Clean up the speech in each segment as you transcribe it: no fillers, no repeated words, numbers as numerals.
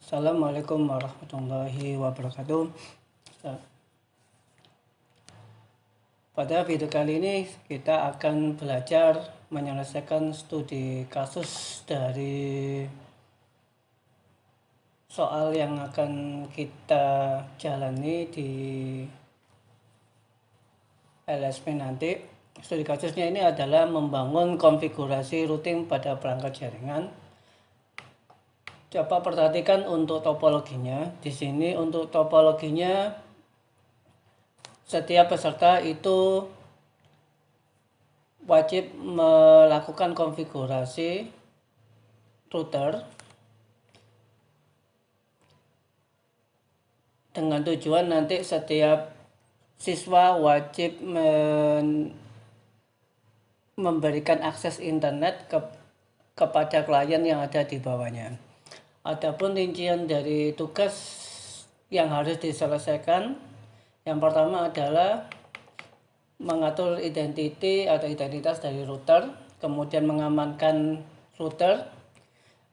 Assalamualaikum warahmatullahi wabarakatuh. Pada video kali ini kita akan belajar menyelesaikan studi kasus dari soal yang akan kita jalani di LSP nanti. Studi kasusnya ini adalah membangun konfigurasi routing pada perangkat jaringan. Coba perhatikan untuk topologinya. Di sini untuk topologinya setiap peserta itu wajib melakukan konfigurasi router dengan tujuan nanti setiap siswa wajib memberikan akses internet kepada klien yang ada di bawahnya. Adapun rincian dari tugas yang harus diselesaikan, yang pertama adalah mengatur identitas dari router, kemudian mengamankan router.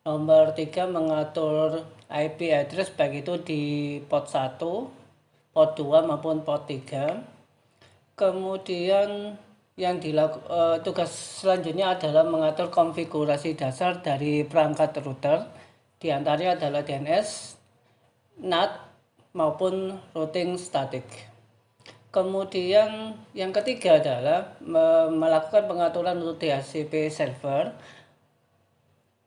Nomor 3, mengatur IP address baik itu di port 1, port 2 maupun port 3. Kemudian yang tugas selanjutnya adalah mengatur konfigurasi dasar dari perangkat router. Di antaranya adalah DNS, NAT maupun routing static. Kemudian yang ketiga adalah melakukan pengaturan untuk DHCP server.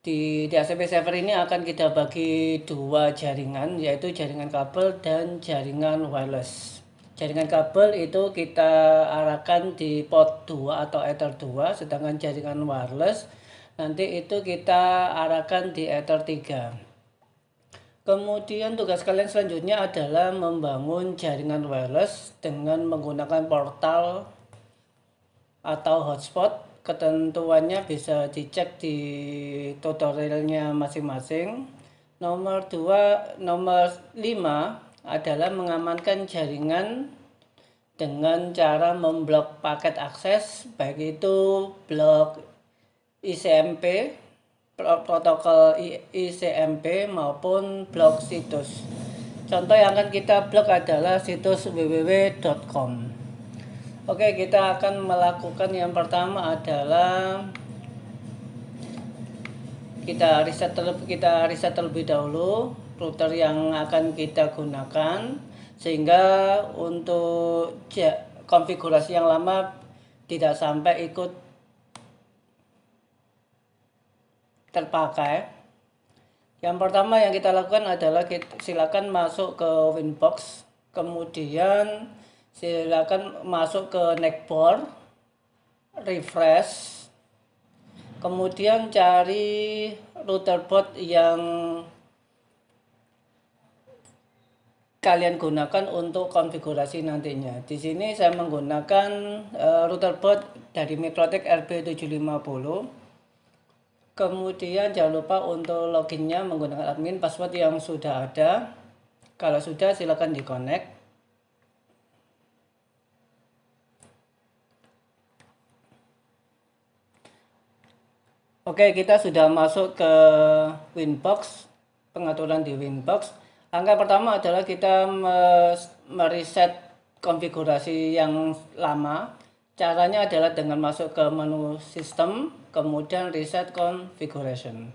Di DHCP server ini akan kita bagi dua jaringan, yaitu jaringan kabel dan jaringan wireless. Jaringan kabel itu kita arahkan di port 2 atau Ether 2, sedangkan jaringan wireless nanti itu kita arahkan di Ether 3. Kemudian tugas kalian selanjutnya adalah membangun jaringan wireless dengan menggunakan portal atau hotspot. Ketentuannya bisa dicek di tutorialnya masing-masing. Nomor 5 adalah mengamankan jaringan dengan cara memblok paket akses, baik itu blok ICMP, protokol ICMP maupun blok situs. Contoh yang akan kita blok adalah situs www.com. Oke, kita akan melakukan yang pertama adalah kita riset terlebih dahulu router yang akan kita gunakan, sehingga untuk konfigurasi yang lama tidak sampai ikut terpakai. Yang pertama yang kita lakukan adalah silakan masuk ke Winbox, kemudian silakan masuk ke Netboard, refresh, kemudian cari router board yang kalian gunakan untuk konfigurasi nantinya. Di sini saya menggunakan router board dari MikroTik RB750. Kemudian jangan lupa untuk loginnya menggunakan admin, password yang sudah ada. Kalau sudah, silakan di-connect. Oke, kita sudah masuk ke Winbox, pengaturan di Winbox. Langkah pertama adalah kita mereset konfigurasi yang lama. Caranya adalah dengan masuk ke menu sistem, kemudian reset configuration.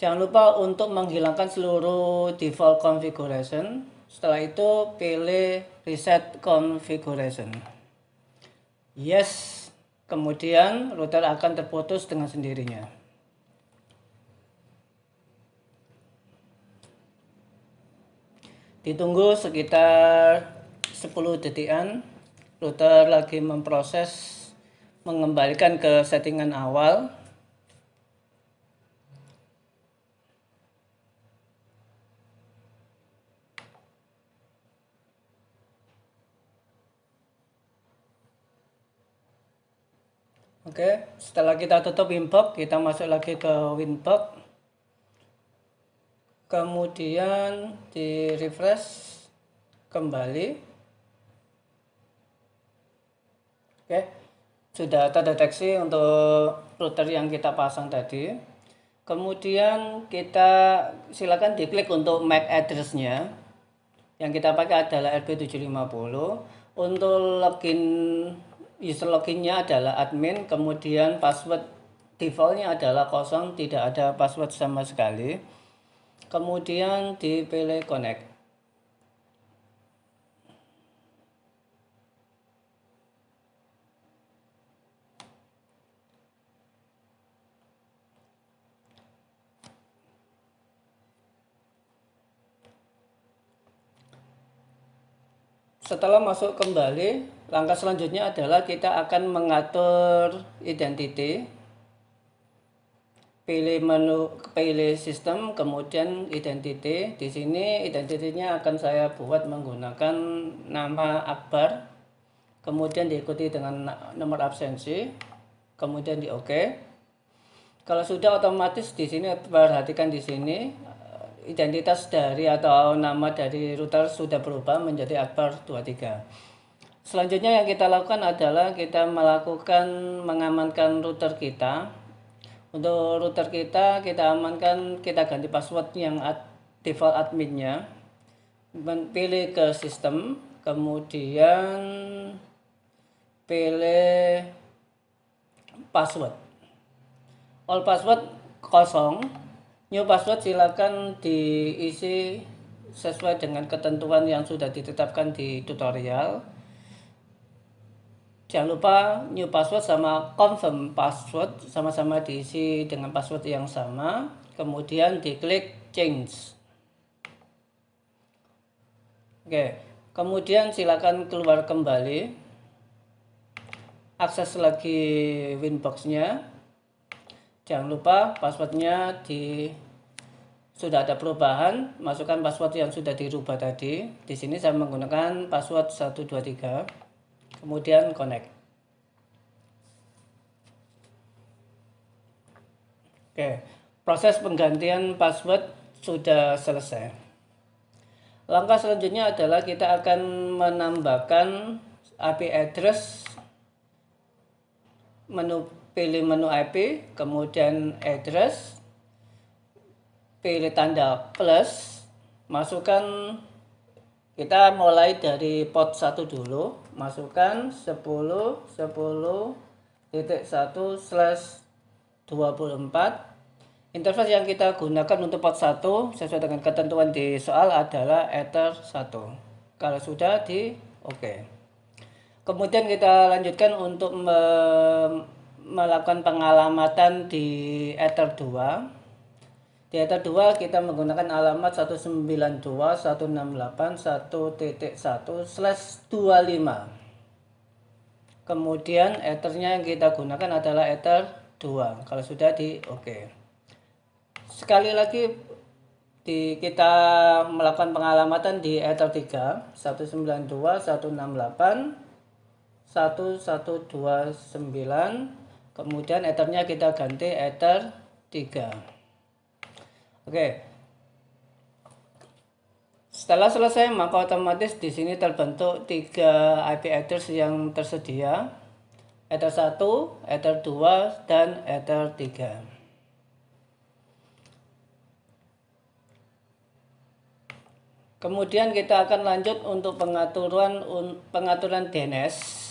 Jangan lupa untuk menghilangkan seluruh default configuration. Setelah itu pilih reset configuration. Yes, kemudian router akan terputus dengan sendirinya. Ditunggu sekitar 10 detikan. Router lagi memproses mengembalikan ke settingan awal. Oke, setelah kita tutup Winbox, kita masuk lagi ke Winbox. Kemudian di refresh kembali. Oke, sudah terdeteksi untuk router yang kita pasang tadi. Kemudian kita silakan diklik untuk MAC address-nya. Yang kita pakai adalah RB750. Untuk login, user loginnya adalah admin, kemudian password defaultnya adalah kosong, tidak ada password sama sekali. Kemudian dipilih connect. Setelah masuk kembali, langkah selanjutnya adalah kita akan mengatur identity. Pilih sistem, kemudian identity. Di sini identitinya akan saya buat menggunakan nama Akbar, kemudian diikuti dengan nomor absensi, kemudian di OK. Kalau sudah otomatis di sini perhatikan di sini identitas dari atau nama dari router sudah berubah menjadi Akbar 23. Selanjutnya yang kita lakukan adalah kita mengamankan router kita. Untuk router kita amankan, kita ganti password yang default adminnya. Pilih ke sistem, kemudian pilih password. All password kosong. New password silakan diisi sesuai dengan ketentuan yang sudah ditetapkan di tutorial. Jangan lupa new password sama confirm password sama-sama diisi dengan password yang sama. Kemudian diklik change. Oke, kemudian silakan keluar kembali. Akses lagi Winbox-nya. Jangan lupa passwordnya sudah ada perubahan, masukkan password yang sudah dirubah tadi. Di sini saya menggunakan password 123. Kemudian connect. Oke, proses penggantian password sudah selesai. Langkah selanjutnya adalah kita akan menambahkan IP address. Pilih menu IP, kemudian address, pilih tanda plus, masukkan, kita mulai dari port 1 dulu, masukkan 10.1/24. Interface yang kita gunakan untuk port 1 sesuai dengan ketentuan di soal adalah Ether 1. Kalau sudah di OK. Kemudian kita lanjutkan untuk melakukan pengalamatan di Ether 2. Di Ether 2 kita menggunakan alamat 192.168.1.1/25. Kemudian Ethernya yang kita gunakan adalah Ether 2. Kalau sudah di OK. Sekali lagi kita melakukan pengalamatan di Ether 3 192.168.1129. Kemudian Ethernya kita ganti Ether 3. Oke. Setelah selesai, maka otomatis di sini terbentuk 3 IP address yang tersedia. Ether 1, Ether 2, dan Ether 3. Kemudian kita akan lanjut untuk pengaturan DNS.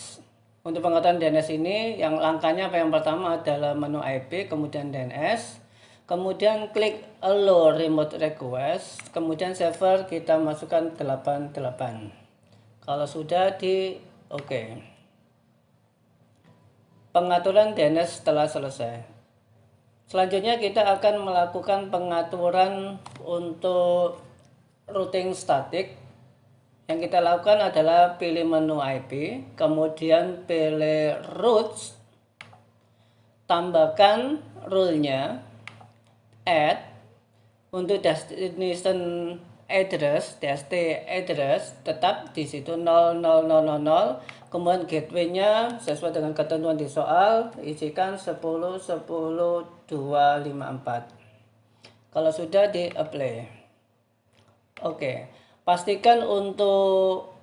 Untuk pengaturan DNS ini, yang langkahnya yang pertama adalah menu IP, kemudian DNS, kemudian klik Allow Remote Request, kemudian server kita masukkan 88. Kalau sudah di OK. Pengaturan DNS telah selesai. Selanjutnya kita akan melakukan pengaturan untuk routing statik. Yang kita lakukan adalah pilih menu IP, kemudian pilih routes, tambahkan rule-nya, add, untuk destination address, DST address, tetap di situ 00000, kemudian gateway-nya sesuai dengan ketentuan di soal, isikan 10.10.254. Kalau sudah di apply. Oke. Pastikan untuk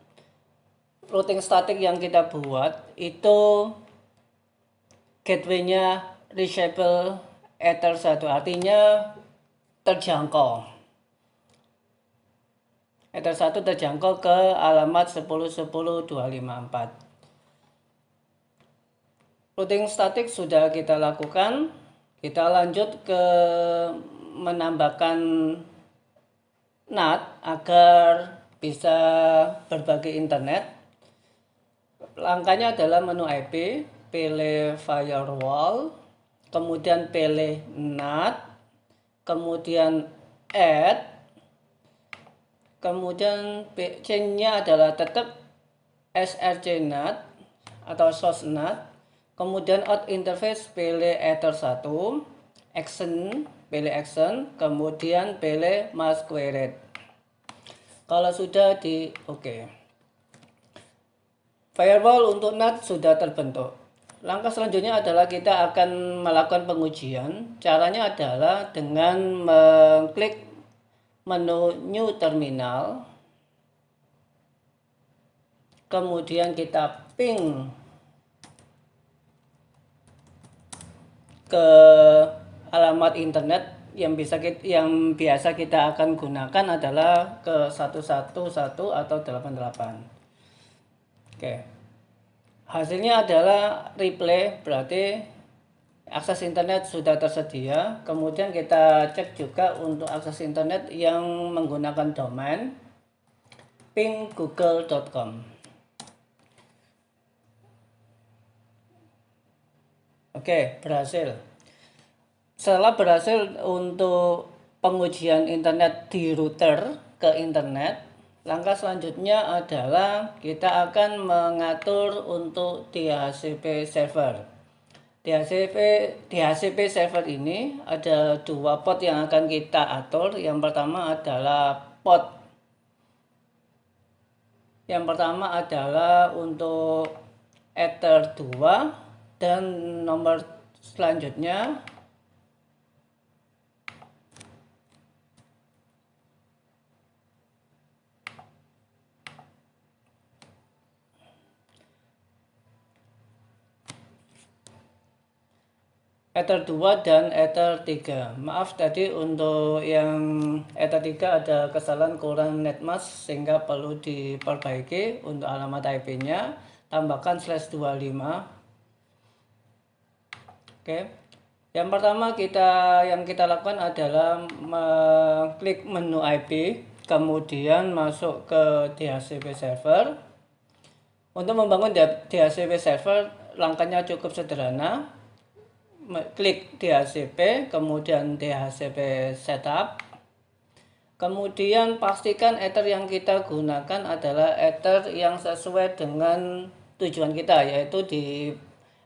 routing statik yang kita buat itu gateway-nya reachable Ether 1, artinya terjangkau. Ether 1 terjangkau ke alamat 10.10.254. Routing statik sudah kita lakukan. Kita lanjut ke menambahkan NAT agar bisa berbagi internet. Langkahnya adalah menu IP, pilih firewall, kemudian pilih NAT, kemudian add, kemudian chain-nya adalah tetap src NAT atau source NAT, kemudian out interface pilih Ether 1, action pilih action, kemudian pilih mask query. Kalau sudah di oke. Firewall untuk NAT sudah terbentuk. Langkah selanjutnya adalah kita akan melakukan pengujian. Caranya adalah dengan mengklik menu New Terminal. Kemudian kita ping ke alamat internet yang biasa kita akan gunakan adalah ke 111 atau 88. Oke. Hasilnya adalah replay, berarti akses internet sudah tersedia. Kemudian kita cek juga untuk akses internet yang menggunakan domain pinggoogle.com. Oke, berhasil. Setelah berhasil untuk pengujian internet di router ke internet, langkah selanjutnya adalah kita akan mengatur untuk DHCP server. DHCP server ini ada dua port yang akan kita atur. Yang pertama adalah untuk Ether 2 dan nomor selanjutnya Ether 2 dan Ether 3. Maaf tadi untuk yang Ether 3 ada kesalahan kurang netmask sehingga perlu diperbaiki. Untuk alamat IP-nya tambahkan /25. Oke. Yang pertama yang kita lakukan adalah mengklik menu IP, kemudian masuk ke DHCP server. Untuk membangun DHCP server langkahnya cukup sederhana. Klik DHCP, kemudian DHCP setup, kemudian pastikan Ether yang kita gunakan adalah Ether yang sesuai dengan tujuan kita, yaitu di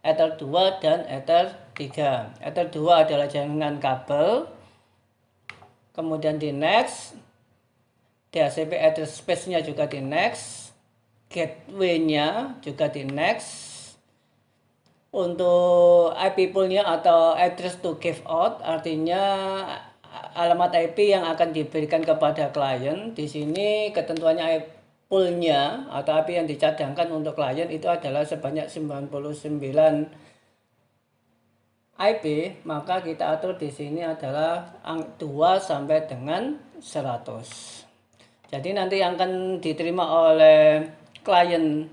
Ether 2 dan Ether 3. Ether 2 adalah jaringan kabel, kemudian di next, DHCP address space-nya juga di next, gateway-nya juga di next. Untuk IP pool-nya atau address to give out, artinya alamat IP yang akan diberikan kepada klien. Di sini ketentuannya pool-nya atau IP yang dicadangkan untuk klien itu adalah sebanyak 99 IP, maka kita atur di sini adalah 2 sampai dengan 100. Jadi nanti yang akan diterima oleh klien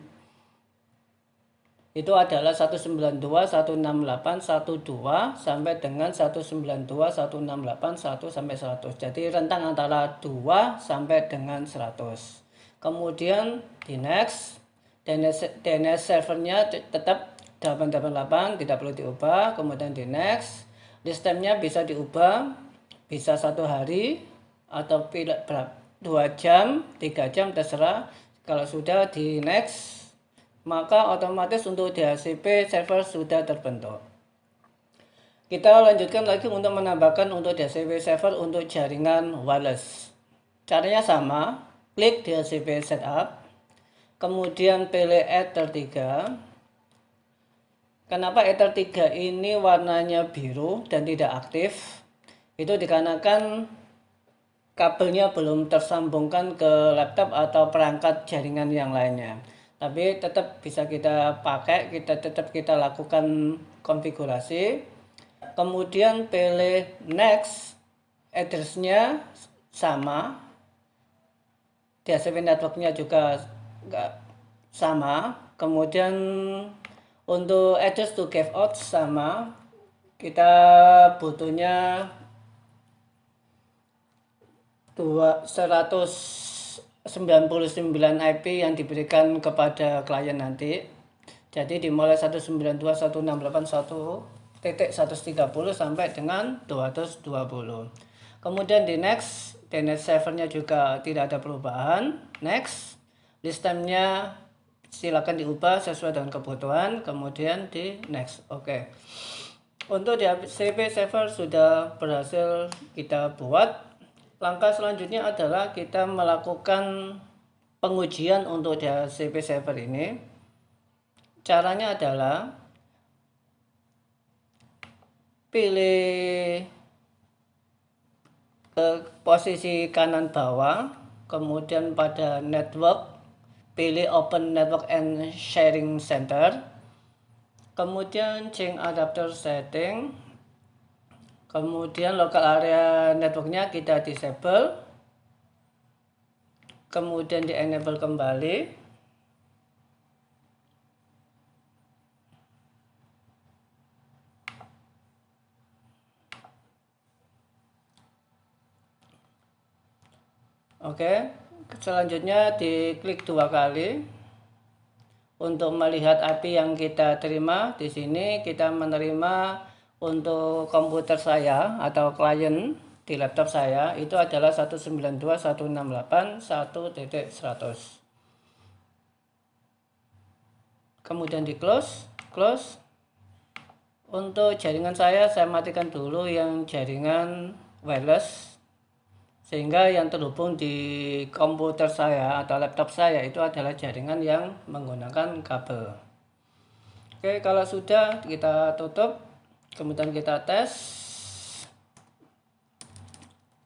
itu adalah 192.168.12 sampai dengan 192.168.1 sampai 100. Jadi rentang antara 2 sampai dengan 100. Kemudian di next, DNS servernya tetap 888, tidak perlu diubah. Kemudian di next, list time-nya bisa diubah, bisa 1 hari atau 2 jam, 3 jam, terserah. Kalau sudah di next, maka otomatis untuk DHCP server sudah terbentuk. Kita lanjutkan lagi untuk menambahkan untuk DHCP server untuk jaringan wireless. Caranya sama, klik DHCP setup, kemudian pilih Ether 3. Kenapa Ether 3 ini warnanya biru dan tidak aktif? Itu dikarenakan kabelnya belum tersambungkan ke laptop atau perangkat jaringan yang lainnya. Tapi tetap bisa kita pakai, tetap kita lakukan konfigurasi. kemudian pilih next, address-nya sama, DHCP network-nya juga sama, kemudian untuk address to give out sama, kita butuhnya 199 IP yang diberikan kepada klien nanti. Jadi dimulai 192.168.1.130 sampai dengan 220. Kemudian di next, DNS servernya juga tidak ada perubahan. Next, list time-nya silakan diubah sesuai dengan kebutuhan. Kemudian di next, oke. Untuk DHCP server sudah berhasil kita buat. Langkah selanjutnya adalah kita melakukan pengujian untuk DHCP server ini. Caranya adalah pilih ke posisi kanan bawah, kemudian pada network, pilih Open Network and Sharing Center, kemudian change adapter setting, kemudian local area networknya kita disable, kemudian di enable kembali. Oke, selanjutnya diklik 2 kali untuk melihat IP yang kita terima. Di sini kita menerima untuk komputer saya atau klien di laptop saya itu adalah 192.168.1.100. Kemudian di close. Untuk jaringan saya matikan dulu yang jaringan wireless, sehingga yang terhubung di komputer saya atau laptop saya itu adalah jaringan yang menggunakan kabel. Oke, kalau sudah kita tutup, kemudian kita tes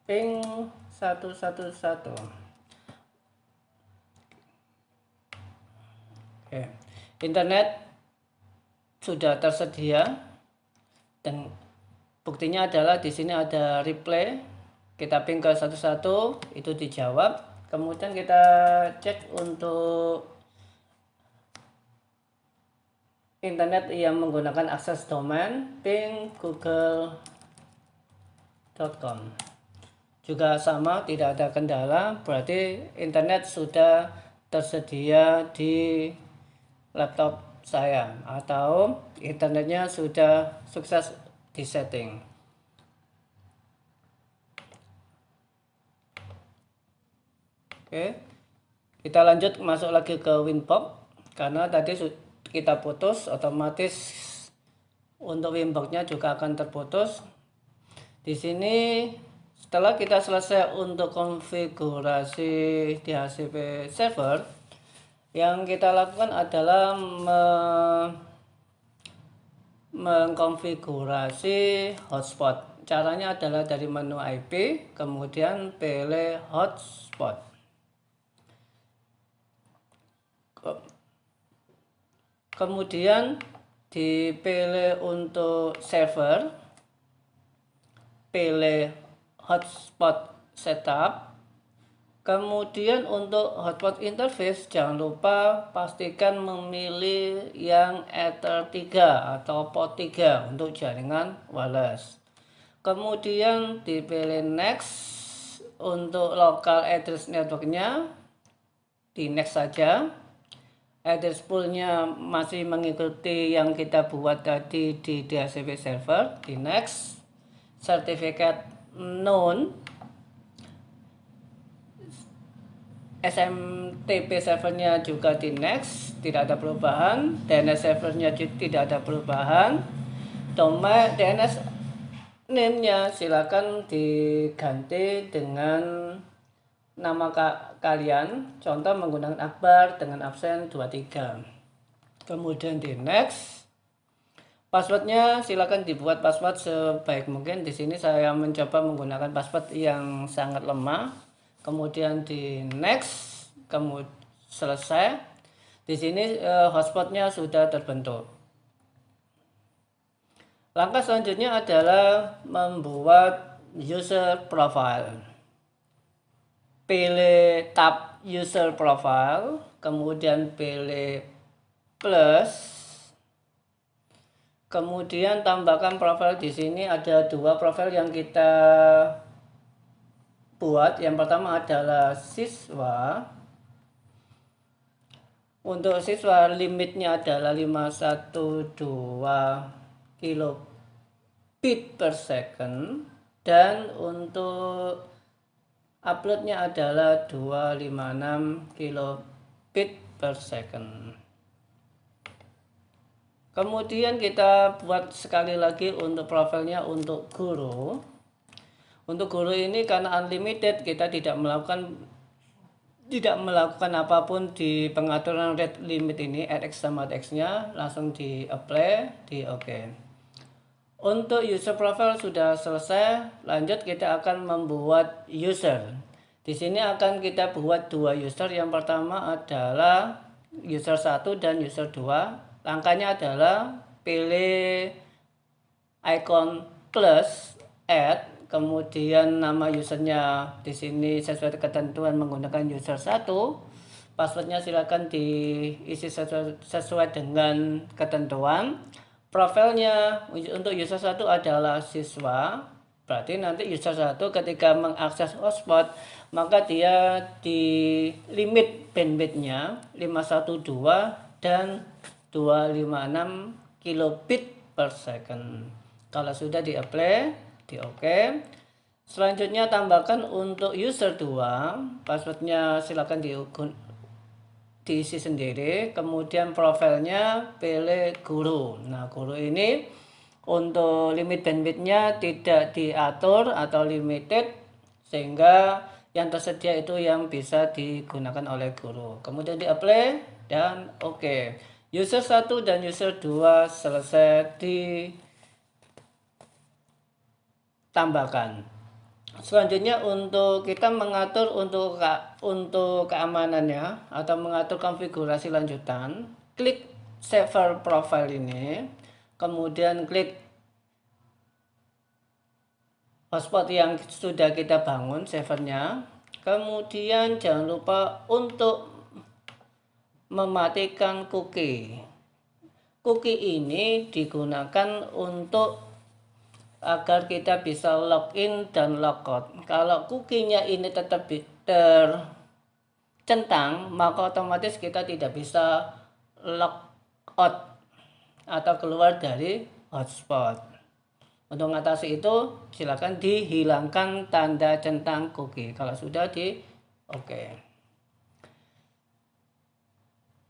ping 111. Oke, internet sudah tersedia dan buktinya adalah di sini ada replay. Kita ping ke 11 itu dijawab. Kemudian kita cek untuk internet yang menggunakan akses domain, ping google.com. Juga sama, tidak ada kendala, berarti internet sudah tersedia di laptop saya atau internetnya sudah sukses disetting. Oke, kita lanjut masuk lagi ke Winbox karena tadi kita putus, otomatis untuk Winbox-nya juga akan terputus. Di sini setelah kita selesai untuk konfigurasi DHCP server, yang kita lakukan adalah mengkonfigurasi hotspot. Caranya adalah dari menu IP, kemudian pilih hotspot. Kemudian dipilih untuk server, pilih hotspot setup. Kemudian untuk hotspot interface jangan lupa pastikan memilih yang Ether 3 atau port 3 untuk jaringan wireless. Kemudian dipilih next. Untuk local address networknya di next saja. Address poolnya masih mengikuti yang kita buat tadi di DHCP server, di next. Certificate known, SMTP servernya juga di next, tidak ada perubahan. DNS servernya tidak ada perubahan. Domain DNS name-nya silakan diganti dengan nama kalian, contoh menggunakan Akbar dengan absen 23. Kemudian di next. Passwordnya silakan dibuat password sebaik mungkin. Di sini saya mencoba menggunakan password yang sangat lemah. Kemudian di next, kemudian selesai. Di sini hotspotnya sudah terbentuk. Langkah selanjutnya adalah membuat user profile. Pilih tab user profile, kemudian pilih plus, kemudian tambahkan profil. Di sini ada dua profil yang kita buat. Yang pertama adalah siswa. Untuk siswa limitnya adalah 512 kilobit per second, dan untuk uploadnya adalah 256 kilobit per second. Kemudian kita buat sekali lagi untuk profilnya untuk guru. Untuk guru ini karena unlimited, kita tidak melakukan apapun di pengaturan rate limit ini, RX sama X-nya, langsung di apply, di OK. Untuk user profile sudah selesai, lanjut kita akan membuat user. Di sini akan kita buat dua user. Yang pertama adalah user 1 dan user 2. Langkahnya adalah pilih icon plus, add, kemudian nama usernya di sini sesuai ketentuan menggunakan user 1. Passwordnya silakan diisi sesuai dengan ketentuan. Profilnya untuk user 1 adalah siswa. Berarti nanti user 1 ketika mengakses hotspot, maka dia di limit bandwidthnya 512 dan 256 kilobit per second. Kalau sudah di apply, di OK. Selanjutnya tambahkan untuk user 2, passwordnya silakan diisi sendiri. Kemudian profilnya pilih guru. Nah, guru ini untuk limit bandwidthnya tidak diatur atau limited, sehingga yang tersedia itu yang bisa digunakan oleh guru. Kemudian di apply dan OK. User 1 dan user 2 selesai ditambahkan. Selanjutnya untuk kita mengatur untuk keamanannya atau mengatur konfigurasi lanjutan, klik server profile ini, kemudian klik hotspot yang sudah kita bangun servernya, kemudian jangan lupa untuk mematikan cookie. Cookie ini digunakan untuk agar kita bisa login dan logout. Kalau cookie-nya ini tetap tercentang, maka otomatis kita tidak bisa logout atau keluar dari hotspot. Untuk mengatasi itu, silakan dihilangkan tanda centang cookie. Kalau sudah di OK.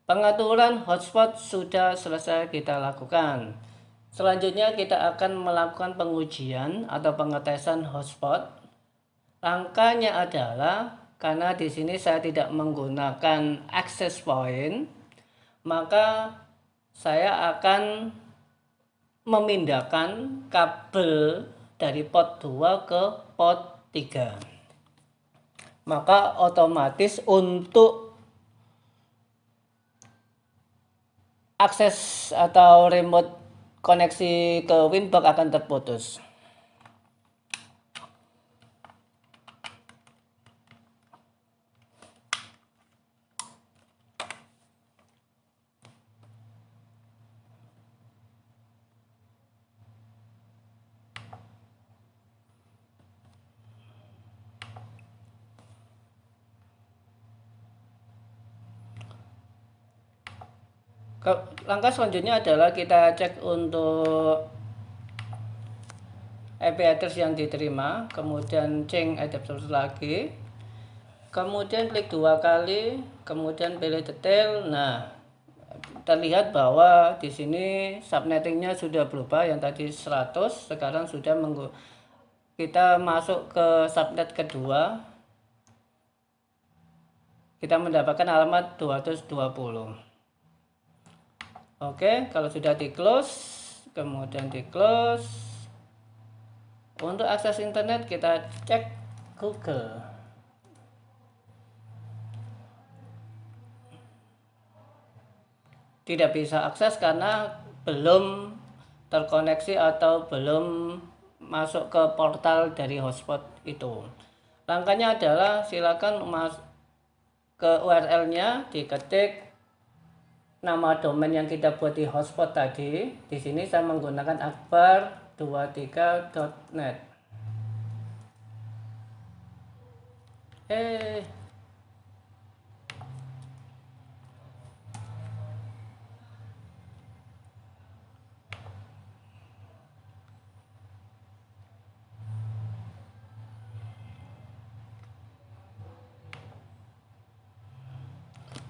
Pengaturan hotspot sudah selesai kita lakukan. Selanjutnya kita akan melakukan pengujian atau pengetesan hotspot. Langkahnya adalah, karena di sini saya tidak menggunakan access point, maka saya akan memindahkan kabel dari port 2 ke port 3. Maka otomatis untuk akses atau remote koneksi ke Winbox akan terputus. Langkah selanjutnya adalah kita cek untuk IP address yang diterima, kemudian change adapter lagi, kemudian klik 2 kali, kemudian pilih detail. Nah, terlihat bahwa di sini subnettingnya sudah berubah, yang tadi 100 sekarang sudah kita masuk ke subnet kedua, kita mendapatkan alamat 220. Oke, kalau sudah di close, kemudian di close. Untuk akses internet kita cek Google. Tidak bisa akses karena belum terkoneksi atau belum masuk ke portal dari hotspot itu. Langkahnya adalah silakan ke URL-nya, diketik nama domain yang kita buat di hotspot tadi. Di sini saya menggunakan akbar23.net.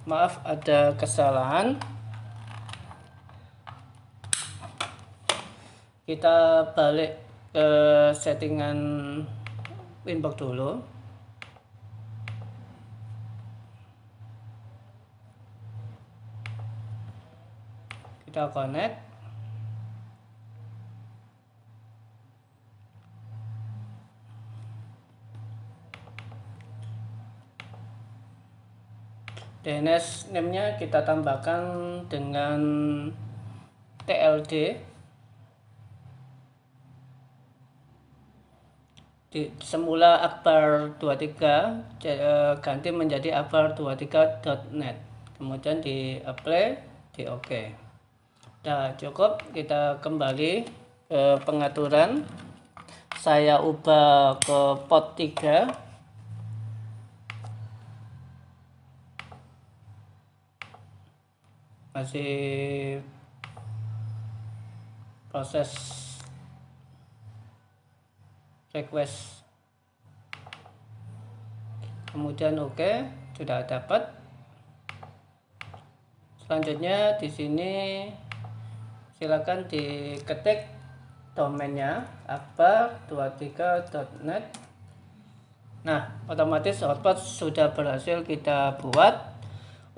Maaf, ada kesalahan. Kita balik ke settingan inbox dulu. Kita connect. DNS name-nya kita tambahkan dengan TLD. Semula akbar23 ganti menjadi akbar23.net. Kemudian di apply, di OK. Nah, cukup. Kita kembali ke pengaturan. Saya ubah ke port 3. Masih proses request. Kemudian OK, sudah dapat. Selanjutnya di sini silakan diketik domainnya akbar23.net. Nah, otomatis hotspot sudah berhasil kita buat.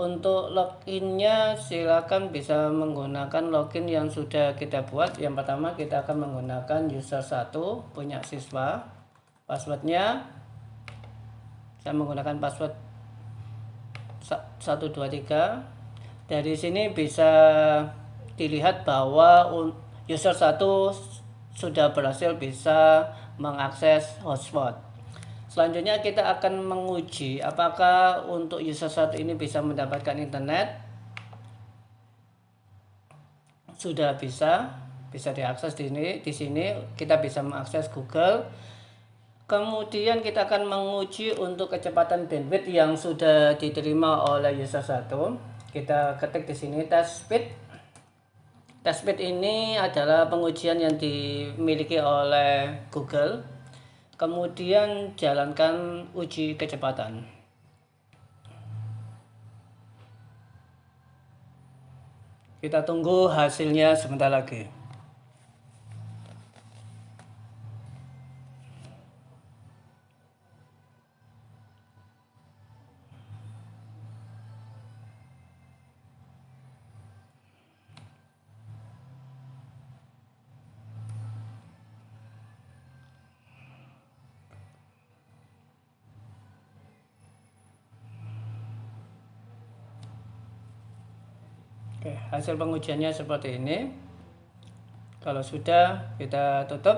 Untuk loginnya silakan bisa menggunakan login yang sudah kita buat. Yang pertama kita akan menggunakan user 1 punya siswa. Passwordnya saya menggunakan password 123. Dari sini bisa dilihat bahwa user 1 sudah berhasil bisa mengakses hotspot. Selanjutnya kita akan menguji apakah untuk user 1 ini bisa mendapatkan internet. Sudah bisa diakses di sini kita bisa mengakses Google. Kemudian kita akan menguji untuk kecepatan bandwidth yang sudah diterima oleh user 1. Kita ketik di sini test speed. Test speed ini adalah pengujian yang dimiliki oleh Google. Kemudian jalankan uji kecepatan. Kita tunggu hasilnya sebentar lagi. Oke, hasil pengujiannya seperti ini. Kalau sudah, kita tutup.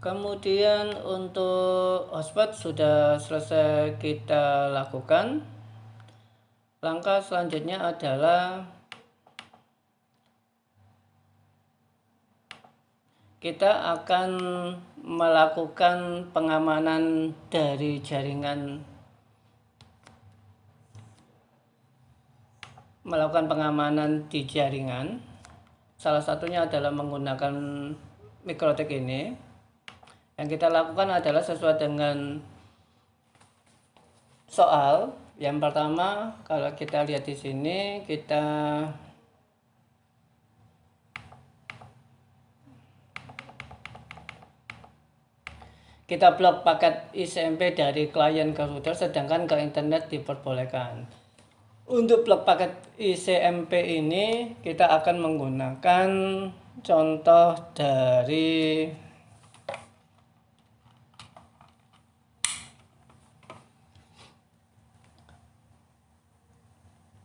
Kemudian untuk hotspot sudah selesai kita lakukan. Langkah selanjutnya adalah kita akan melakukan pengamanan dari jaringan. Melakukan pengamanan di jaringan. Salah satunya adalah menggunakan MikroTik ini. Yang kita lakukan adalah sesuai dengan soal. Yang pertama, kalau kita lihat di sini, kita blok paket ICMP dari klien ke router, sedangkan ke internet diperbolehkan. Untuk blok paket ICMP ini kita akan menggunakan contoh dari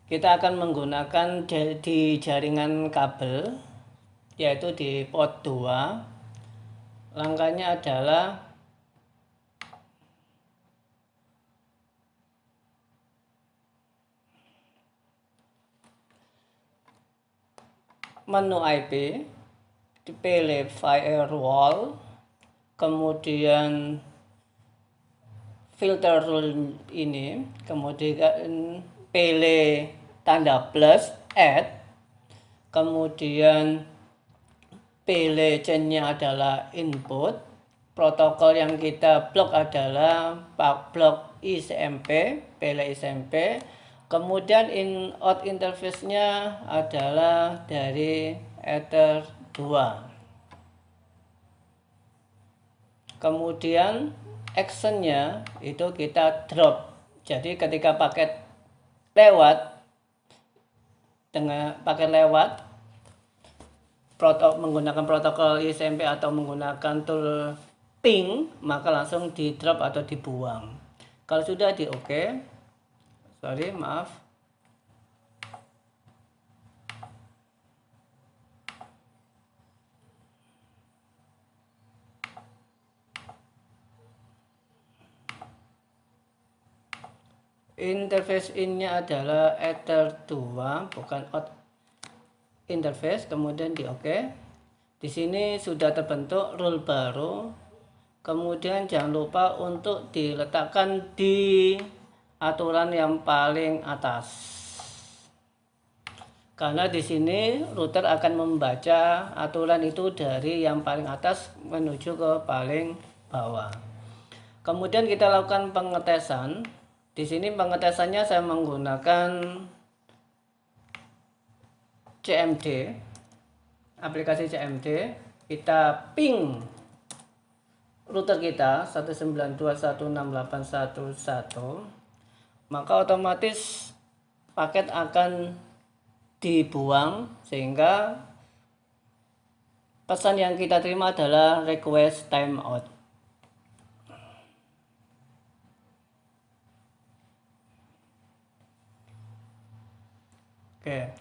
kita akan menggunakan di jaringan kabel, yaitu di port 2. Langkahnya adalah menu IP, dipilih firewall, kemudian filter rule ini, kemudian pilih tanda plus add, kemudian pilih chainnya adalah input, protokol yang kita blok adalah blok ICMP, pilih ICMP, kemudian out interface-nya adalah dari Ether 2. Kemudian actionnya itu kita drop. Jadi ketika paket lewat menggunakan protokol ICMP atau menggunakan tool ping, maka langsung di drop atau dibuang. Kalau sudah di oke, maaf. Interface in-nya adalah Ether 2, bukan out interface, kemudian di oke. Di sini sudah terbentuk rule baru. Kemudian jangan lupa untuk diletakkan di aturan yang paling atas. Karena di sini router akan membaca aturan itu dari yang paling atas menuju ke paling bawah. Kemudian kita lakukan pengetesan. Di sini pengetesannya saya menggunakan CMD, aplikasi CMD. Kita ping router kita 192.168.1.1, maka otomatis paket akan dibuang, sehingga pesan yang kita terima adalah request timeout. Oke.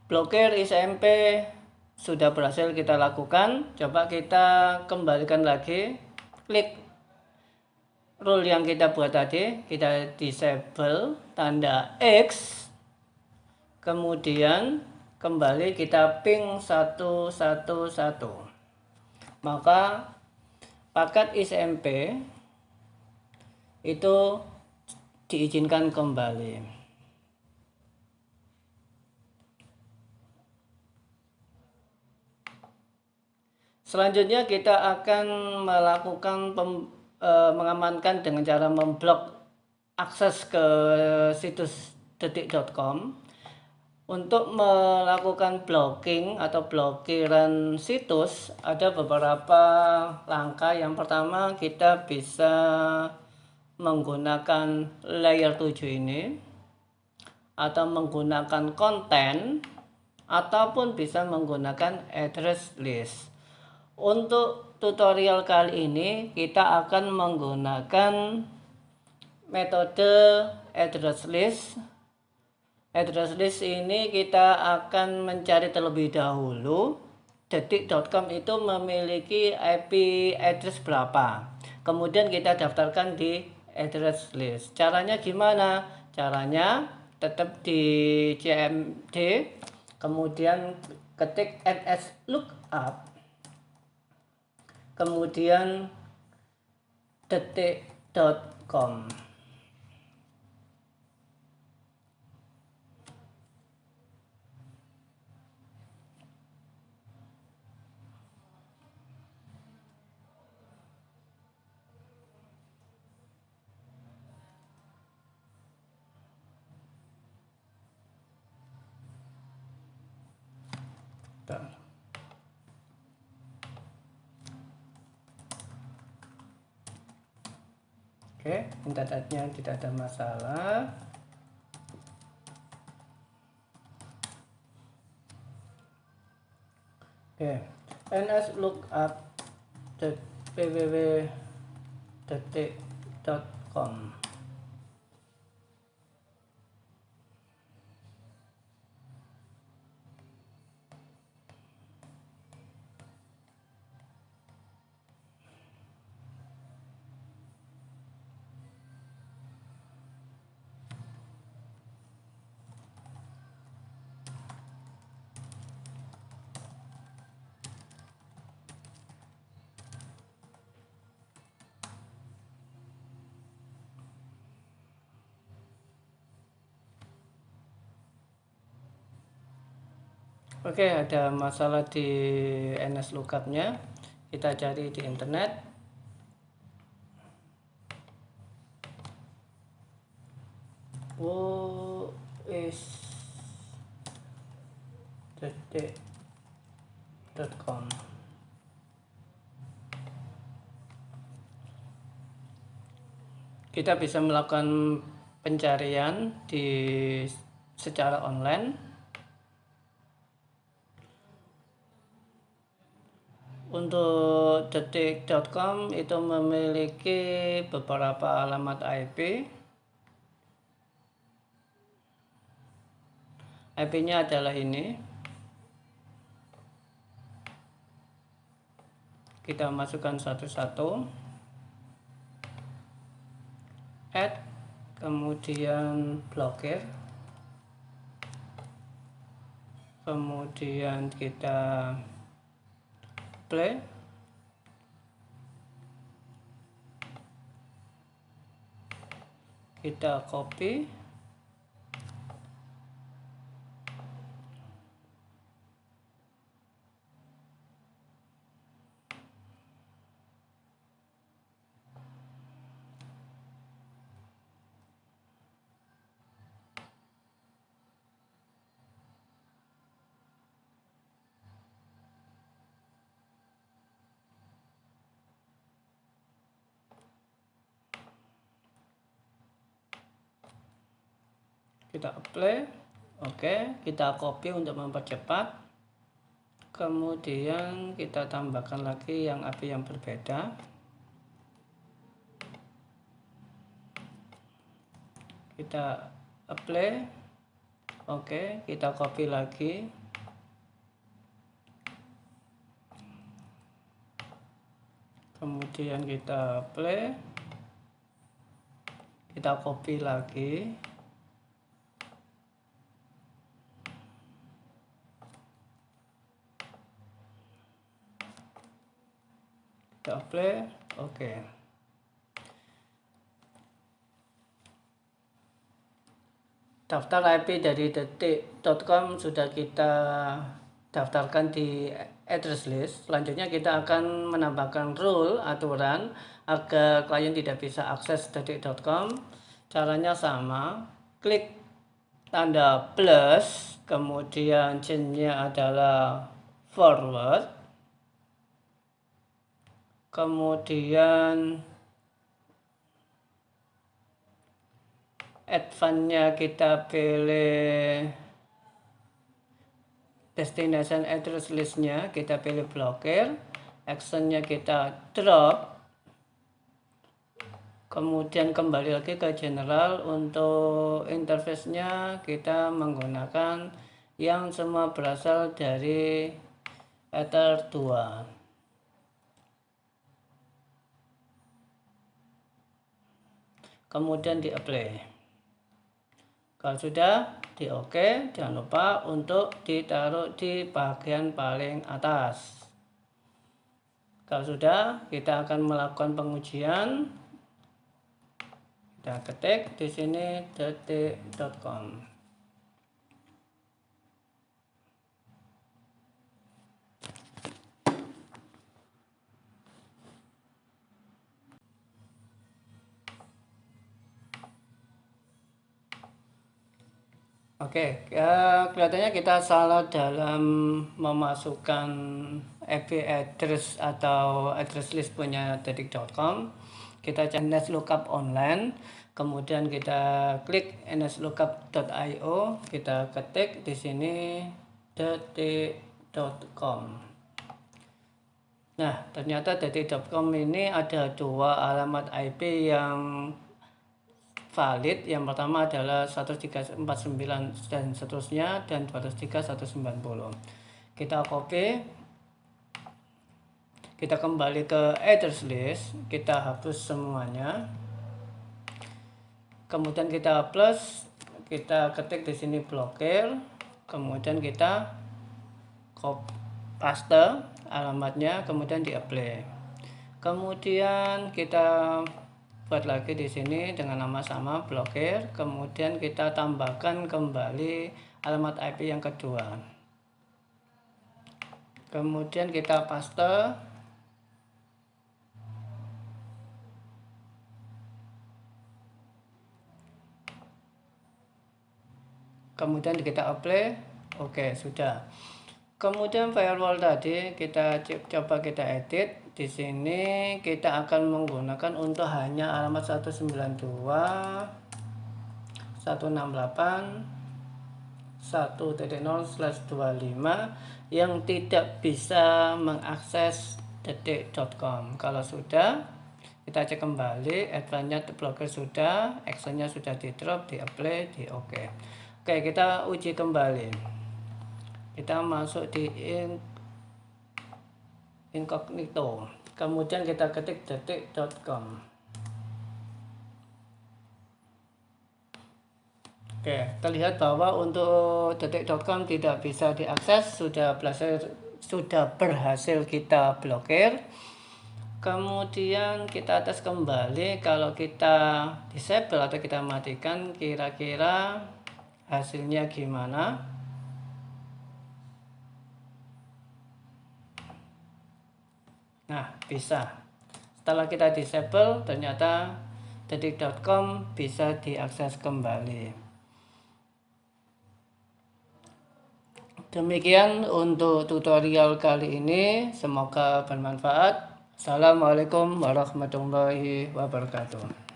Blokir ICMP sudah berhasil kita lakukan. Coba kita kembalikan lagi. Klik rule yang kita buat tadi, kita disable tanda X. Kemudian kembali kita ping 111. Maka paket ICMP itu diizinkan kembali. Selanjutnya kita akan melakukan mengamankan dengan cara memblok akses ke situs detik.com. Untuk melakukan blocking atau blokiran situs ada beberapa langkah. Yang pertama, kita bisa menggunakan layer 7 ini, atau menggunakan konten, ataupun bisa menggunakan address list. Untuk tutorial kali ini kita akan menggunakan metode address list. Address list ini kita akan mencari terlebih dahulu detik.com itu memiliki IP address berapa. Kemudian kita daftarkan di address list. Caranya gimana? Caranya tetap di CMD, kemudian ketik ns lookup, kemudian detik.com. Oke, internetnya tidak ada masalah. Oke, ns lookup www.detik.com. Oke, ada masalah di NS Lookup-nya. Kita cari di internet. whois.com. Kita bisa melakukan pencarian secara online. Untuk detik.com itu memiliki beberapa alamat IP. IP-nya adalah ini. Kita masukkan satu-satu. Add, kemudian blokir. Kemudian kita play. Kita copy. Kita apply. Oke, kita copy untuk mempercepat. Kemudian kita tambahkan lagi yang IP yang berbeda. Kita apply. Oke, kita copy lagi. Kemudian kita apply. Kita copy lagi. Kita apply. Oke. Daftar IP dari detik.com sudah kita daftarkan di address list. Selanjutnya kita akan menambahkan rule, aturan, agar klien tidak bisa akses detik.com. Caranya sama. Klik tanda plus, kemudian chain-nya adalah forward. Kemudian advance-nya kita pilih destination address list-nya, kita pilih blokir. Action-nya kita drop. Kemudian kembali lagi ke general. Untuk interface-nya kita menggunakan yang semua berasal dari Ether 2. Kemudian di apply. Kalau sudah di OK, jangan lupa untuk ditaruh di bagian paling atas. Kalau sudah, kita akan melakukan pengujian. Kita ketik di sini detik.com. Oke, kelihatannya kita salah dalam memasukkan IP address atau address list punya detik.com. Kita cek nslookup online, kemudian kita klik nslookup.io, kita ketik di sini detik.com. Nah, ternyata detik.com ini ada dua alamat IP yang valid. Yang pertama adalah 1349 dan seterusnya, dan 203.190. Kita copy, kita kembali ke address list, kita hapus semuanya. Kemudian kita plus, kita ketik di sini blokir, kemudian kita paste alamatnya, kemudian di apply. Kemudian kita buat lagi di sini dengan nama sama, blokir. Kemudian kita tambahkan kembali alamat IP yang kedua. Kemudian kita paste. Kemudian kita apply. Oke, sudah. Kemudian firewall tadi kita coba kita edit. Di sini kita akan menggunakan untuk hanya alamat 192.168.1.0/25 yang tidak bisa mengakses detik.com. Kalau sudah, kita cek kembali, advance blocker sudah, actionnya sudah di drop, di apply, di OK. Oke, kita uji kembali. Kita masuk di incognito, kemudian kita ketik detik.com. Oke, terlihat bahwa untuk detik.com tidak bisa diakses, sudah berhasil kita blokir. Kemudian kita tes kembali, kalau kita disable atau kita matikan, kira-kira hasilnya gimana. Nah, bisa. Setelah kita disable, ternyata detik.com bisa diakses kembali. Demikian untuk tutorial kali ini, semoga bermanfaat. Assalamualaikum warahmatullahi wabarakatuh.